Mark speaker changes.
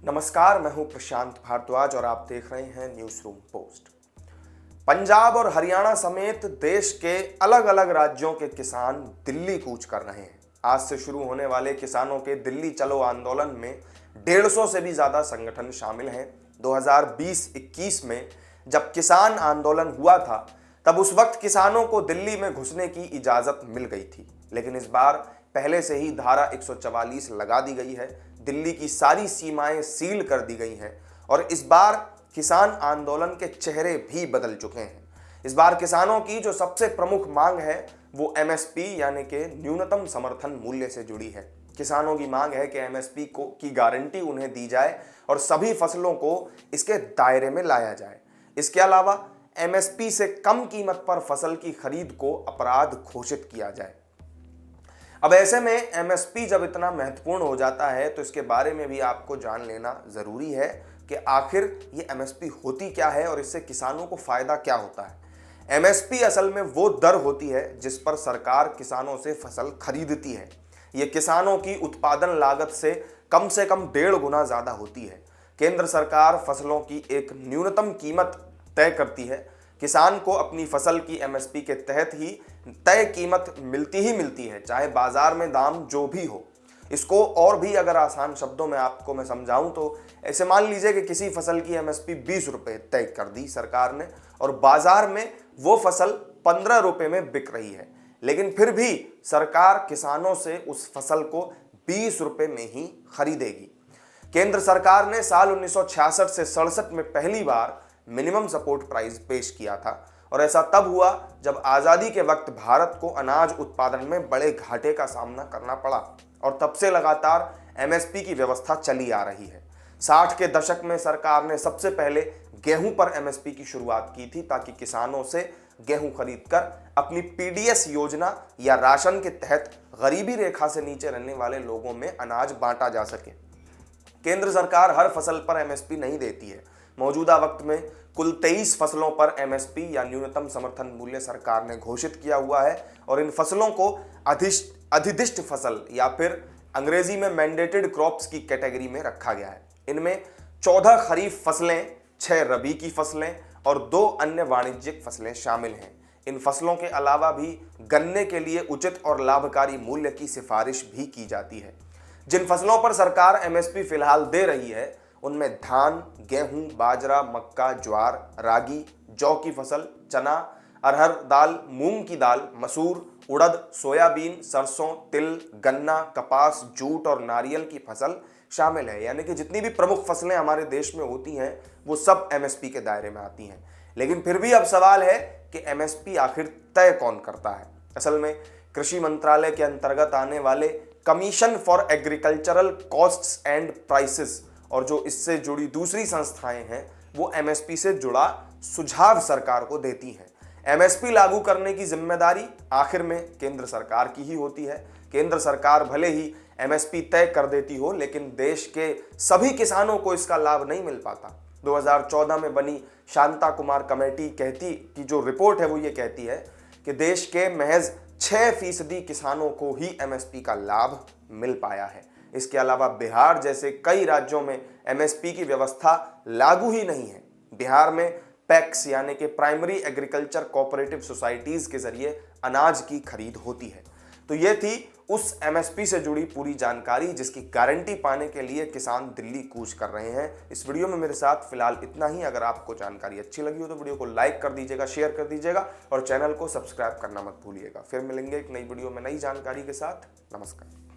Speaker 1: नमस्कार, मैं हूं प्रशांत भारद्वाज और आप देख रहे हैं न्यूज रूम पोस्ट। पंजाब और हरियाणा समेत देश के अलग अलग राज्यों के किसान दिल्ली कूच कर रहे हैं। आज से शुरू होने वाले किसानों के दिल्ली चलो आंदोलन में 150 से भी ज्यादा संगठन शामिल हैं। 2020-21 में जब किसान आंदोलन हुआ था तब उस वक्त किसानों को दिल्ली में घुसने की इजाजत मिल गई थी, लेकिन इस बार पहले से ही धारा 144 लगा दी गई है। दिल्ली की सारी सीमाएं सील कर दी गई हैं और इस बार किसान आंदोलन के चेहरे भी बदल चुके हैं। इस बार किसानों की जो सबसे प्रमुख मांग है वो एमएसपी यानी कि न्यूनतम समर्थन मूल्य से जुड़ी है। किसानों की मांग है कि एमएसपी की गारंटी उन्हें दी जाए और सभी फसलों को इसके दायरे में लाया जाए। इसके अलावा एमएसपी से कम कीमत पर फसल की खरीद को अपराध घोषित किया जाए। अब ऐसे में एमएसपी जब इतना महत्वपूर्ण हो जाता है तो इसके बारे में भी आपको जान लेना जरूरी है कि आखिर ये एमएसपी होती क्या है और इससे किसानों को फायदा क्या होता है। एमएसपी असल में वो दर होती है जिस पर सरकार किसानों से फसल खरीदती है। ये किसानों की उत्पादन लागत से कम 1.5 गुना ज्यादा होती है। केंद्र सरकार फसलों की एक न्यूनतम कीमत तय करती है। किसान को अपनी फसल की एमएसपी के तहत ही तय कीमत मिलती ही मिलती है, चाहे बाजार में दाम जो भी हो। इसको और भी अगर आसान शब्दों में आपको मैं समझाऊं तो ऐसे मान लीजिए कि किसी फसल की एमएसपी 20 रुपए तय कर दी सरकार ने और बाजार में वो फसल 15 रुपए में बिक रही है, लेकिन फिर भी सरकार किसानों से उस फसल को 20 रुपए में ही खरीदेगी। केंद्र सरकार ने साल 1966 से 67 में पहली बार मिनिमम सपोर्ट प्राइस पेश किया था और ऐसा तब हुआ जब आज़ादी के वक्त भारत को अनाज उत्पादन में बड़े घाटे का सामना करना पड़ा और तब से लगातार एमएसपी की व्यवस्था चली आ रही है। 60 के दशक में सरकार ने सबसे पहले गेहूं पर एमएसपी की शुरुआत की थी ताकि किसानों से गेहूं खरीदकर अपनी पीडीएस योजना या राशन के तहत गरीबी रेखा से नीचे रहने वाले लोगों में अनाज बांटा जा सके। केंद्र सरकार हर फसल पर एमएसपी नहीं देती है। मौजूदा वक्त में कुल 23 फसलों पर एमएसपी या न्यूनतम समर्थन मूल्य सरकार ने घोषित किया हुआ है और इन फसलों को अधिदिष्ट फसल या फिर अंग्रेजी में मैंडेटेड क्रॉप्स की कैटेगरी में रखा गया है। इनमें 14 खरीफ फसलें, 6 रबी की फसलें और 2 अन्य वाणिज्यिक फसलें शामिल हैं। इन फसलों के अलावा भी गन्ने के लिए उचित और लाभकारी मूल्य की सिफारिश भी की जाती है। जिन फसलों पर सरकार एमएसपी फिलहाल दे रही है उनमें धान, गेहूं, बाजरा, मक्का, ज्वार, रागी, जौ की फसल, चना, अरहर दाल, मूंग की दाल, मसूर, उड़द, सोयाबीन, सरसों, तिल, गन्ना, कपास, जूट और नारियल की फसल शामिल है। यानी कि जितनी भी प्रमुख फसलें हमारे देश में होती हैं वो सब एमएसपी के दायरे में आती हैं। लेकिन फिर भी अब सवाल है कि एमएसपी आखिर तय कौन करता है। असल में कृषि मंत्रालय के अंतर्गत आने वाले commission for agricultural costs and prices और जो इससे जुड़ी दूसरी संस्थाएं हैं वो एमएसपी से जुड़ा सुझाव सरकार को देती हैं। एमएसपी लागू करने की जिम्मेदारी आखिर में केंद्र सरकार की ही होती है। केंद्र सरकार भले ही एमएसपी तय कर देती हो लेकिन देश के सभी किसानों को इसका लाभ नहीं मिल पाता। 2014 में बनी शांता कुमार कमेटी की जो रिपोर्ट है वो ये कहती है कि देश के महज 6% किसानों को ही एमएसपी का लाभ मिल पाया है। इसके अलावा बिहार जैसे कई राज्यों में एमएसपी की व्यवस्था लागू ही नहीं है। बिहार में पैक्स यानी कि प्राइमरी एग्रीकल्चर कोऑपरेटिव सोसाइटीज के जरिए अनाज की खरीद होती है। तो ये थी उस एमएसपी से जुड़ी पूरी जानकारी जिसकी गारंटी पाने के लिए किसान दिल्ली कूच कर रहे हैं। इस वीडियो में मेरे साथ फिलहाल इतना ही। अगर आपको जानकारी अच्छी लगी हो तो वीडियो को लाइक कर दीजिएगा, शेयर कर दीजिएगा और चैनल को सब्सक्राइब करना मत भूलिएगा। फिर मिलेंगे एक नई वीडियो में नई जानकारी के साथ। नमस्कार।